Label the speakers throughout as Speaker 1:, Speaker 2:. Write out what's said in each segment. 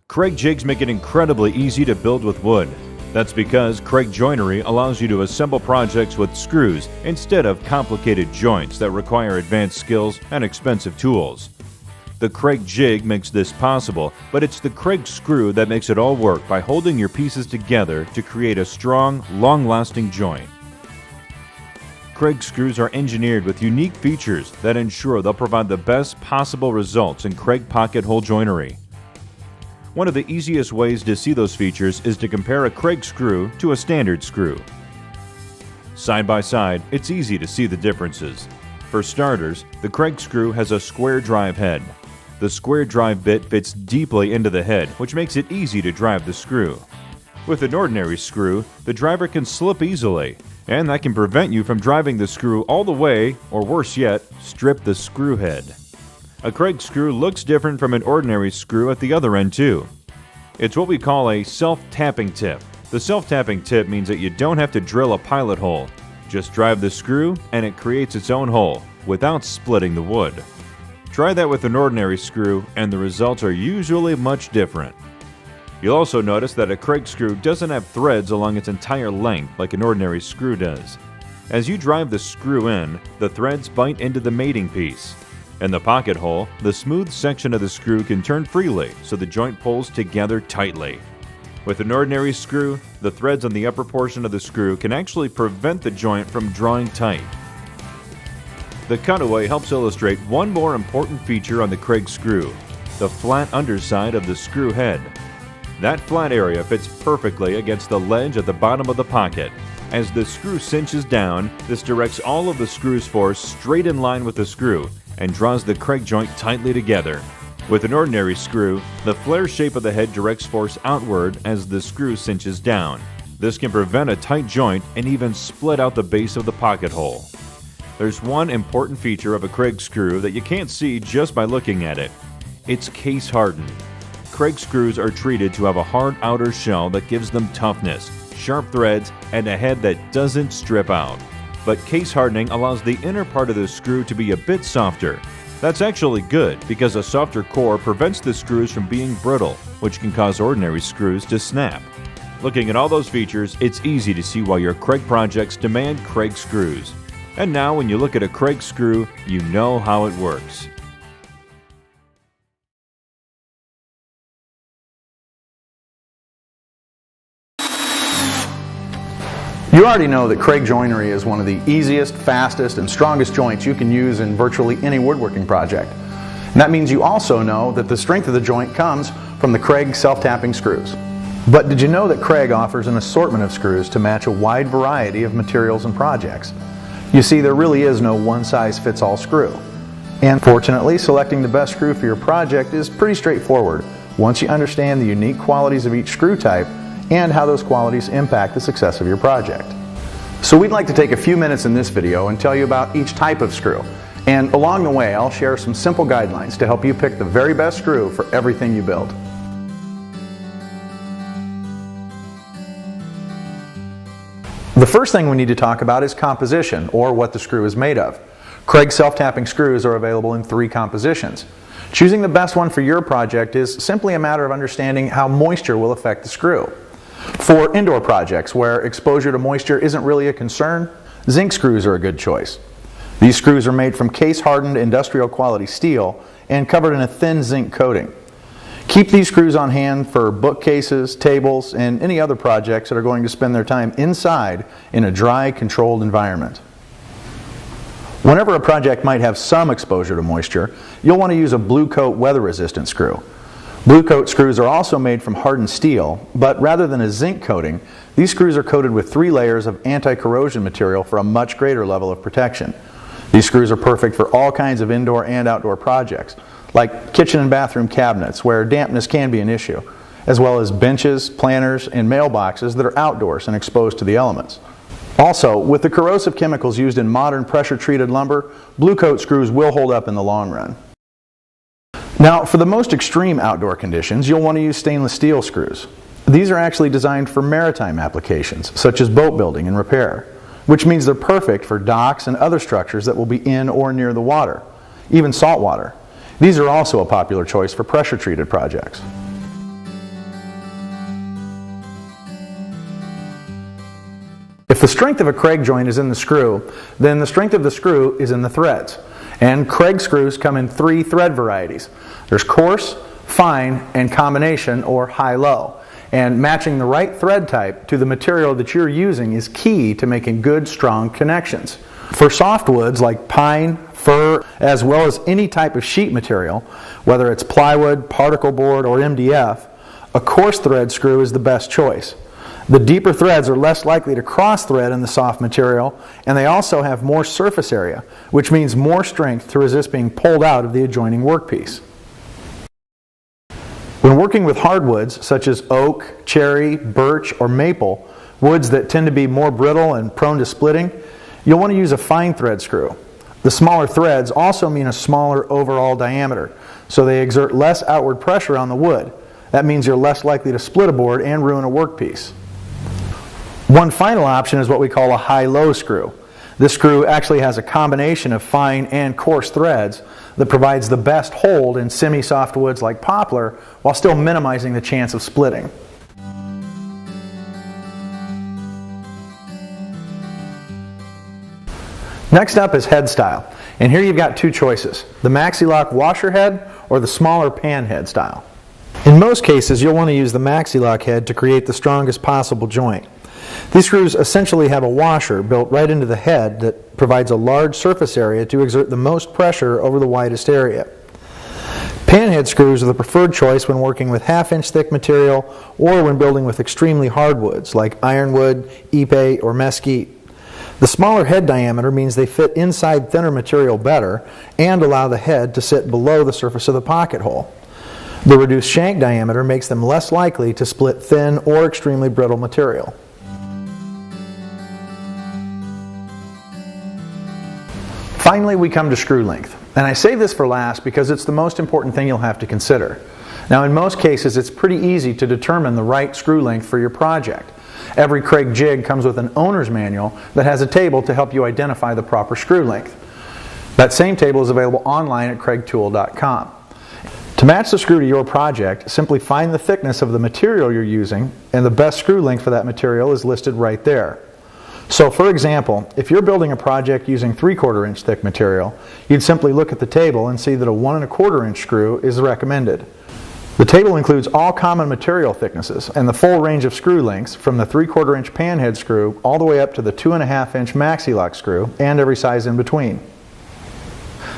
Speaker 1: Kreg jigs make it incredibly easy to build with wood. That's because Kreg joinery allows you to assemble projects with screws instead of complicated joints that require advanced skills and expensive tools. The Kreg jig makes this possible, but it's the Kreg screw that makes it all work by holding your pieces together to create a strong, long-lasting joint. Kreg screws are engineered with unique features that ensure they'll provide the best possible results in Kreg pocket hole joinery. One of the easiest ways to see those features is to compare a Kreg screw to a standard screw. Side by side, it's easy to see the differences. For starters, the Kreg screw has a square drive head. The square drive bit fits deeply into the head, which makes it easy to drive the screw. With an ordinary screw, the driver can slip easily, and that can prevent you from driving the screw all the way, or worse yet, strip the screw head. A Kreg screw looks different from an ordinary screw at the other end too. It's what we call a self-tapping tip. The self-tapping tip means that you don't have to drill a pilot hole. Just drive the screw and it creates its own hole without splitting the wood. Try that with an ordinary screw and the results are usually much different. You'll also notice that a Kreg screw doesn't have threads along its entire length like an ordinary screw does. As you drive the screw in, the threads bite into the mating piece. In the pocket hole, the smooth section of the screw can turn freely so the joint pulls together tightly. With an ordinary screw, the threads on the upper portion of the screw can actually prevent the joint from drawing tight. The cutaway helps illustrate one more important feature on the Kreg screw, the flat underside of the screw head. That flat area fits perfectly against the ledge at the bottom of the pocket. As the screw cinches down, this directs all of the screw's force straight in line with the screw and draws the Kreg joint tightly together. With an ordinary screw, the flare shape of the head directs force outward as the screw cinches down. This can prevent a tight joint and even split out the base of the pocket hole. There's one important feature of a Kreg screw that you can't see just by looking at it. It's case hardened. Kreg screws are treated to have a hard outer shell that gives them toughness, sharp threads, and a head that doesn't strip out. But case hardening allows the inner part of the screw to be a bit softer. That's actually good because a softer core prevents the screws from being brittle, which can cause ordinary screws to snap. Looking at all those features, it's easy to see why your Kreg projects demand Kreg screws. And now when you look at a Kreg screw, you know how it works.
Speaker 2: You already know that Kreg joinery is one of the easiest, fastest, and strongest joints you can use in virtually any woodworking project. And that means you also know that the strength of the joint comes from the Kreg self-tapping screws. But did you know that Kreg offers an assortment of screws to match a wide variety of materials and projects? You see, there really is no one-size-fits-all screw. And fortunately, selecting the best screw for your project is pretty straightforward once you understand the unique qualities of each screw type and how those qualities impact the success of your project. So we'd like to take a few minutes in this video and tell you about each type of screw. And along the way, I'll share some simple guidelines to help you pick the very best screw for everything you build. The first thing we need to talk about is composition, or what the screw is made of. Kreg self-tapping screws are available in 3 compositions. Choosing the best one for your project is simply a matter of understanding how moisture will affect the screw. For indoor projects where exposure to moisture isn't really a concern, zinc screws are a good choice. These screws are made from case-hardened industrial quality steel and covered in a thin zinc coating. Keep these screws on hand for bookcases, tables, and any other projects that are going to spend their time inside in a dry, controlled environment. Whenever a project might have some exposure to moisture, you'll want to use a Blue-Kote weather-resistant screw. Blue-Kote screws are also made from hardened steel, but rather than a zinc coating, these screws are coated with 3 layers of anti-corrosion material for a much greater level of protection. These screws are perfect for all kinds of indoor and outdoor projects, like kitchen and bathroom cabinets where dampness can be an issue, as well as benches, planters, and mailboxes that are outdoors and exposed to the elements. Also, with the corrosive chemicals used in modern pressure-treated lumber, Blue-Kote screws will hold up in the long run. Now, for the most extreme outdoor conditions, you'll want to use stainless steel screws. These are actually designed for maritime applications, such as boat building and repair, which means they're perfect for docks and other structures that will be in or near the water, even salt water. These are also a popular choice for pressure-treated projects. If the strength of a Kreg joint is in the screw, then the strength of the screw is in the threads. And Kreg screws come in 3 thread varieties. There's coarse, fine, and combination or high-low. And matching the right thread type to the material that you're using is key to making good, strong connections. For softwoods like pine, fir, as well as any type of sheet material, whether it's plywood, particle board, or MDF, a coarse thread screw is the best choice. The deeper threads are less likely to cross-thread in the soft material, and they also have more surface area, which means more strength to resist being pulled out of the adjoining workpiece. When working with hardwoods such as oak, cherry, birch, or maple, woods that tend to be more brittle and prone to splitting, you'll want to use a fine thread screw. The smaller threads also mean a smaller overall diameter, so they exert less outward pressure on the wood. That means you're less likely to split a board and ruin a workpiece. One final option is what we call a high-low screw. This screw actually has a combination of fine and coarse threads that provides the best hold in semi-soft woods like poplar while still minimizing the chance of splitting. Next up is head style, and here you've got 2 choices, the Maxi-Loc washer head or the smaller pan head style. In most cases you'll want to use the Maxi-Loc head to create the strongest possible joint. These screws essentially have a washer built right into the head that provides a large surface area to exert the most pressure over the widest area. Panhead screws are the preferred choice when working with half-inch thick material or when building with extremely hardwoods like ironwood, ipe, or mesquite. The smaller head diameter means they fit inside thinner material better and allow the head to sit below the surface of the pocket hole. The reduced shank diameter makes them less likely to split thin or extremely brittle material. Finally, we come to screw length. And I save this for last because it's the most important thing you'll have to consider. Now, in most cases, it's pretty easy to determine the right screw length for your project. Every Kreg jig comes with an owner's manual that has a table to help you identify the proper screw length. That same table is available online at kregtool.com. To match the screw to your project, simply find the thickness of the material you're using, and the best screw length for that material is listed right there. So for example, if you're building a project using 3/4 inch thick material, you'd simply look at the table and see that a 1 1/4 inch screw is recommended. The table includes all common material thicknesses and the full range of screw lengths from the 3/4 inch panhead screw all the way up to the 2.5 inch Maxi-Loc screw and every size in between.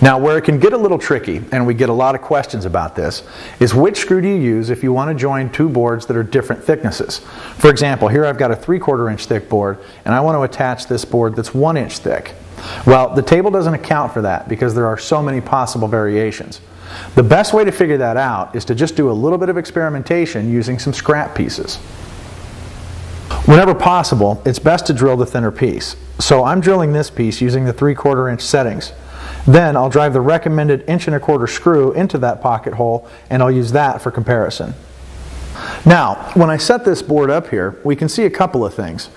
Speaker 2: Now, where it can get a little tricky, and we get a lot of questions about this, is which screw do you use if you want to join 2 boards that are different thicknesses. For example, here I've got a 3/4 inch thick board, and I want to attach this board that's 1 inch thick. Well, the table doesn't account for that because there are so many possible variations. The best way to figure that out is to just do a little bit of experimentation using some scrap pieces. Whenever possible, it's best to drill the thinner piece. So I'm drilling this piece using the 3/4 inch settings. Then I'll drive the recommended 1 1/4 screw into that pocket hole, and I'll use that for comparison. Now, when I set this board up here, we can see a couple of things.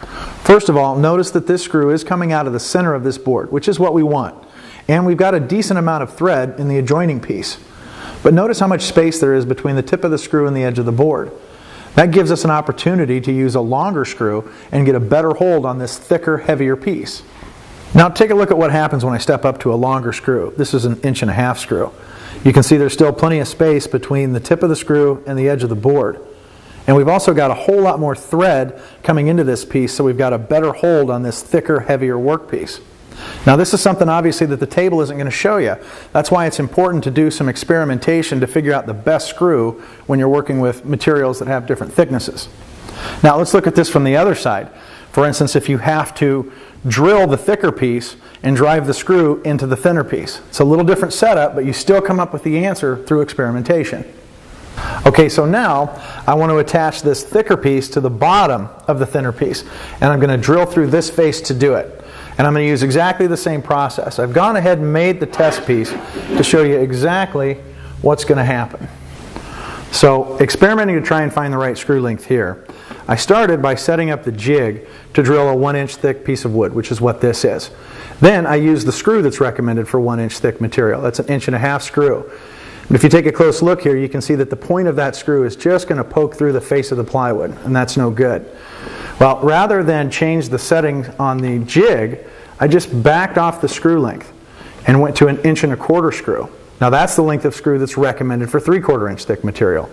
Speaker 2: First of all, notice that this screw is coming out of the center of this board, which is what we want. And we've got a decent amount of thread in the adjoining piece. But notice how much space there is between the tip of the screw and the edge of the board. That gives us an opportunity to use a longer screw and get a better hold on this thicker, heavier piece. Now take a look at what happens when I step up to a longer screw. This is an 1.5 inch screw. You can see there's still plenty of space between the tip of the screw and the edge of the board. And we've also got a whole lot more thread coming into this piece, so we've got a better hold on this thicker, heavier workpiece. Now this is something obviously that the table isn't going to show you. That's why it's important to do some experimentation to figure out the best screw when you're working with materials that have different thicknesses. Now let's look at this from the other side. For instance, if you have to drill the thicker piece and drive the screw into the thinner piece. It's a little different setup, but you still come up with the answer through experimentation. Okay, so now I want to attach this thicker piece to the bottom of the thinner piece, and I'm going to drill through this face to do it. And I'm going to use exactly the same process. I've gone ahead and made the test piece to show you exactly what's going to happen. So, experimenting to try and find the right screw length here, I started by setting up the jig to drill a 1 inch thick piece of wood, which is what this is. Then I used the screw that's recommended for 1 inch thick material. That's an 1.5 inch screw. And if you take a close look here, you can see that the point of that screw is just going to poke through the face of the plywood, and that's no good. Well, rather than change the setting on the jig, I just backed off the screw length and went to an 1.25 inch screw. Now that's the length of screw that's recommended for 3/4 inch thick material.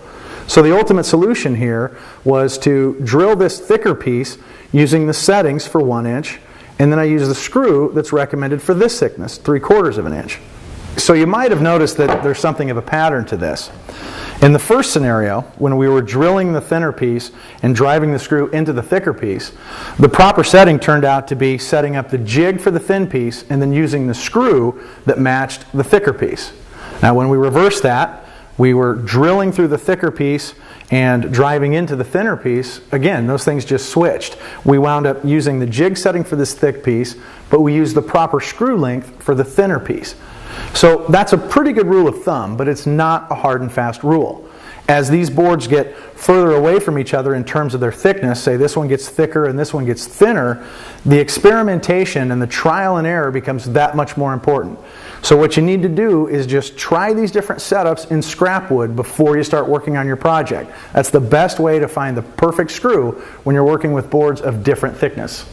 Speaker 2: So the ultimate solution here was to drill this thicker piece using the settings for 1 inch, and then I use the screw that's recommended for this thickness, 3/4 inch. So you might have noticed that there's something of a pattern to this. In the first scenario, when we were drilling the thinner piece and driving the screw into the thicker piece, the proper setting turned out to be setting up the jig for the thin piece and then using the screw that matched the thicker piece. Now when we reversed that, we were drilling through the thicker piece and driving into the thinner piece. Again, those things just switched. We wound up using the jig setting for this thick piece, but we used the proper screw length for the thinner piece. So that's a pretty good rule of thumb, but it's not a hard and fast rule. As these boards get further away from each other in terms of their thickness, say this one gets thicker and this one gets thinner, the experimentation and the trial and error becomes that much more important. So what you need to do is just try these different setups in scrap wood before you start working on your project. That's the best way to find the perfect screw when you're working with boards of different thickness.